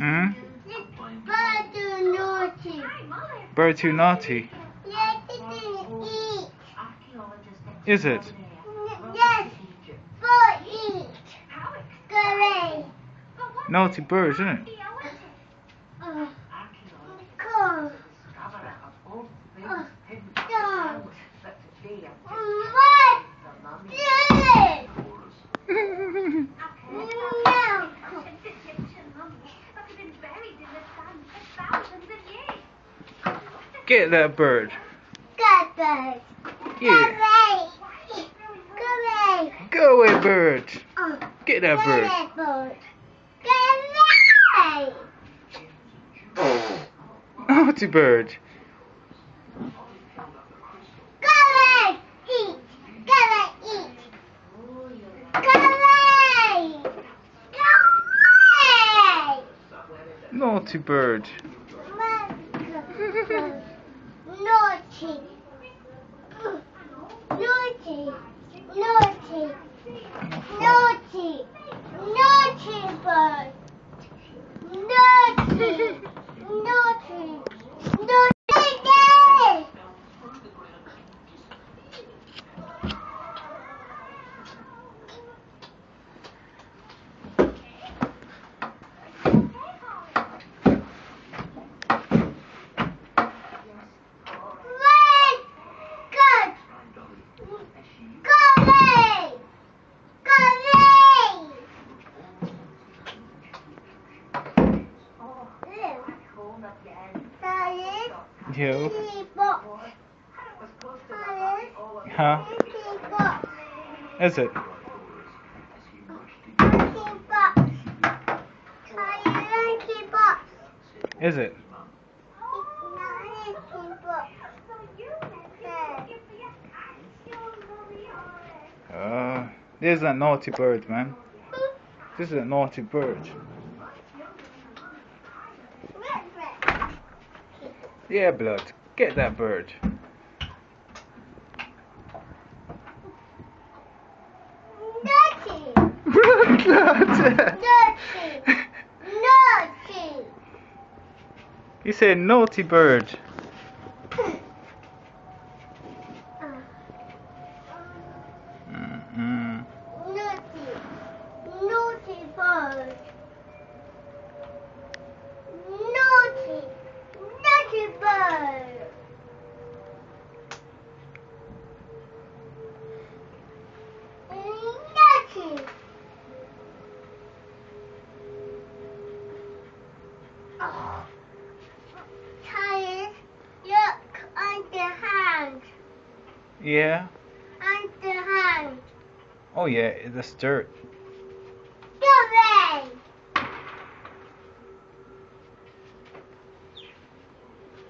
Hmm? Bird too naughty. Bird too naughty. Yes, it didn't eat. Is it? Yes, bird eat. Go away. Naughty bird, isn't it? Come. Don't. What? Do it. No. Get that bird. Good bird. Yeah. Go away. Go away, bird. Get that Go bird. away, bird. Go away. Naughty bird. Go away. Eat. Go away. Eat. Go away. Go away. Naughty bird. Naughty. Naughty. Naughty. Naughty. Naughty bird. Naughty. Naughty. Naughty. You. Huh? Is it? Is it? This is a naughty bird, man. This is a naughty bird. Yeah, blood. Get that bird. Naughty. Naughty. You said naughty bird. Naughty bird. Naughty. Naughty bird. Naughty. Tired. Look on the hand. Yeah. On the hand. Oh yeah, that's dirt. Go away.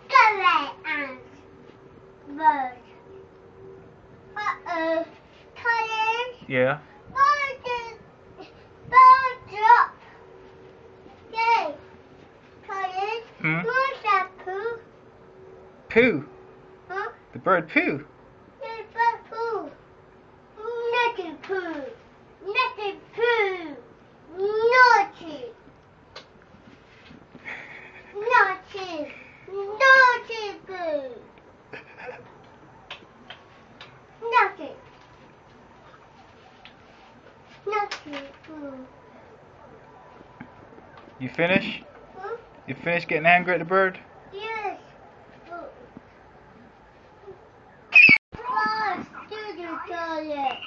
Go away, ant. Bird. Uh-oh. Tired. Yeah. Bird drop. Yay. Tired. Hmm? What's that poo? Poo. Huh? The bird poo. There's bird poo. Naughty poo. Naughty poo. Naughty. Naughty. Naughty poo. Naughty. Naughty poo. You finish? Huh? You finish getting angry at the bird? Yes. Bird to the toilet.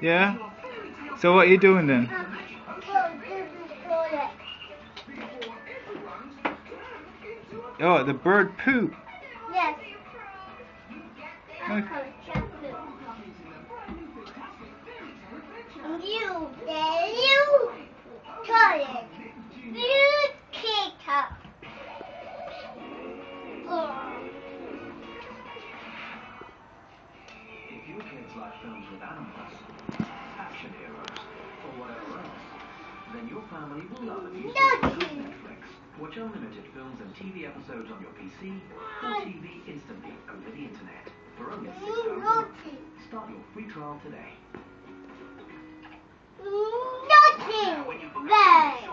Yeah? So what are you doing then? Go to the toilet. Oh, the bird poo. Yes. Okay. You, you toilet. You kick up. If your kids like films with animals, action heroes, or whatever else, then your family will love a new series on Netflix. Watch unlimited films and TV episodes on your PC or TV instantly over the internet for only £6 a month. Start your free trial today. Nothing. Bad.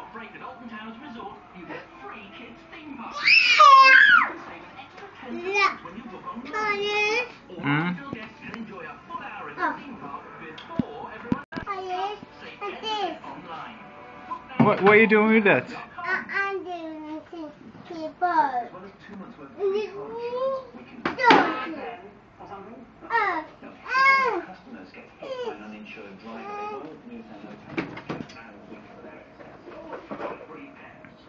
What are you doing with that? I'm doing people. As well as 2 months worth of free car insurance, we can customers get hit by an uninsured driver. They will lose their no payment and we cover their excess. Free pairs.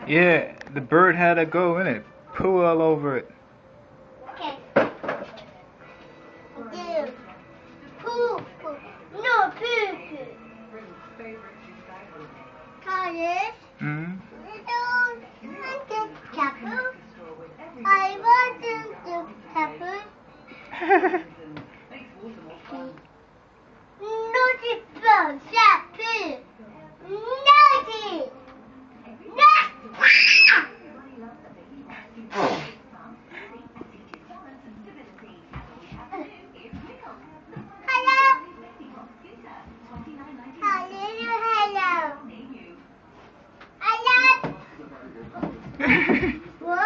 Yeah, the bird had a go in it. Poo all over it. Okay. Poo. No, poo. Colors. Hmm. I want to pepper. Naughty phone, shampoo. Naughty. Hello. Whoa.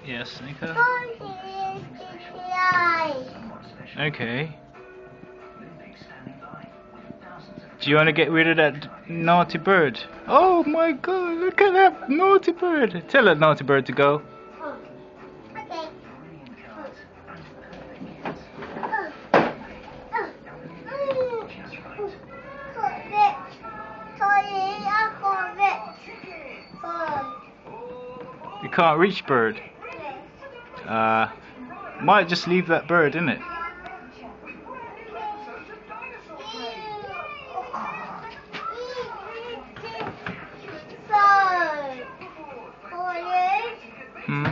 Yes, Nieka. Okay. Do you want to get rid of that naughty bird? Oh my god, look at that naughty bird. Tell that naughty bird to go. Okay. You can't reach bird. Might just leave that bird, innit? Hmm.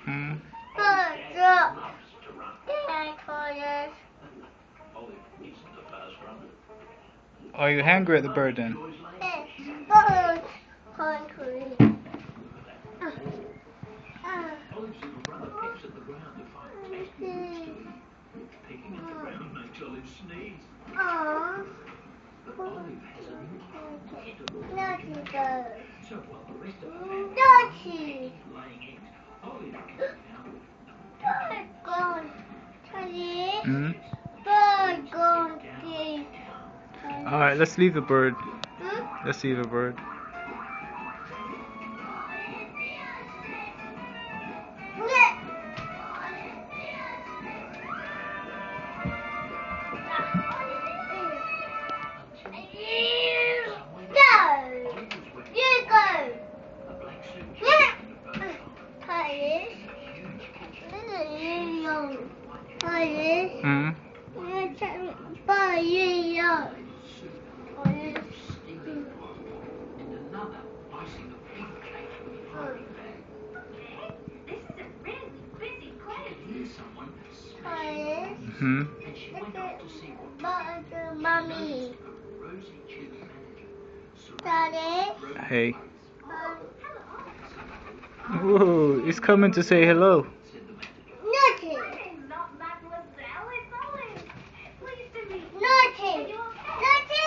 Hmm. Are you angry at the bird then? Olive's little brother picks at the ground to find tasty roots to eat. Picking at the ground makes Olive sneeze. But Olive has an incombustible. So while the rest of the family is laying eggs, Olive goes out Hmm. Bird. Alright, let's leave the bird. Let's leave the bird. Hmm. Hmm. Mommy. Daddy. Hey. Whoa, he's coming to say hello. Naughty. Naughty. Naughty.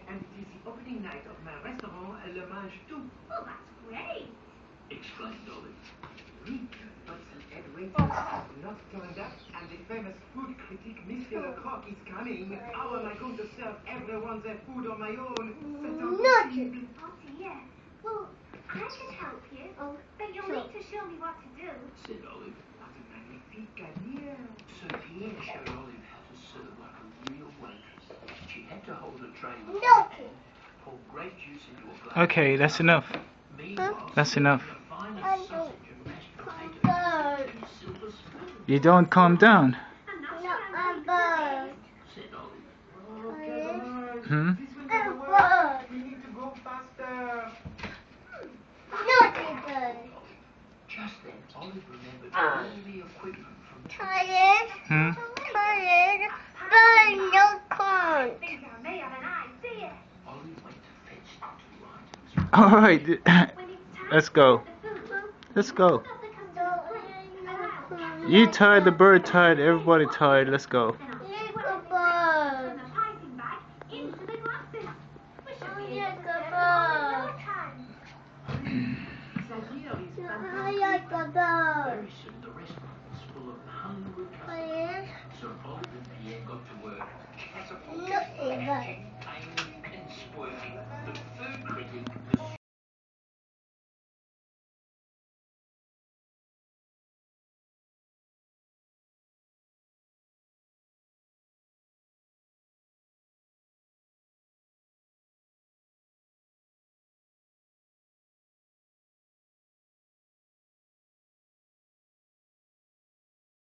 And it is the opening night of my restaurant, Le Mange Tout. Oh, that's great. exclaimed Olive. Oui, but the head waiter has not turned up, and the famous food critic, Mr. Lecoq, is coming. How am I going to serve everyone their food on my own? C'est Naughty. impossible. Oh dear. Well, I can help you, Oh, but you'll sure. need to show me what to do. Said Olive. Magnifique, yeah. So Pierre showed Olive how to serve like a real waitress. She had to hold a tray with Naughty. pour grape juice into a glass. Okay, that's enough. Meanwhile, That's enough. the finest I sausage and mashed potatoes Bird. in a silver spoon. You don't calm down. I'm not No, sure I'm a bird. Said Olive. Okay, Dommage. Hmm? This will A never work. bird. We need to go faster. Naughty bird. Just then, Olive remembered all the equipment from Tired. Hmm? Tired. Bird, no corn. I think I may have an idea. Olive went to fetch the two items. Alright, When it's time let's go. to put the food, Let's go. not the customer's plate. Around. You tired, the bird tired, everybody tired. Let's go. Then I'll Yes, put a it bird. from the piping bag into the glasses. We should be Yes, able to a serve them all in bird. no time. Xavier is I fantastic. like a bird. Very soon, the restaurant was full of hungry customers. Tired. So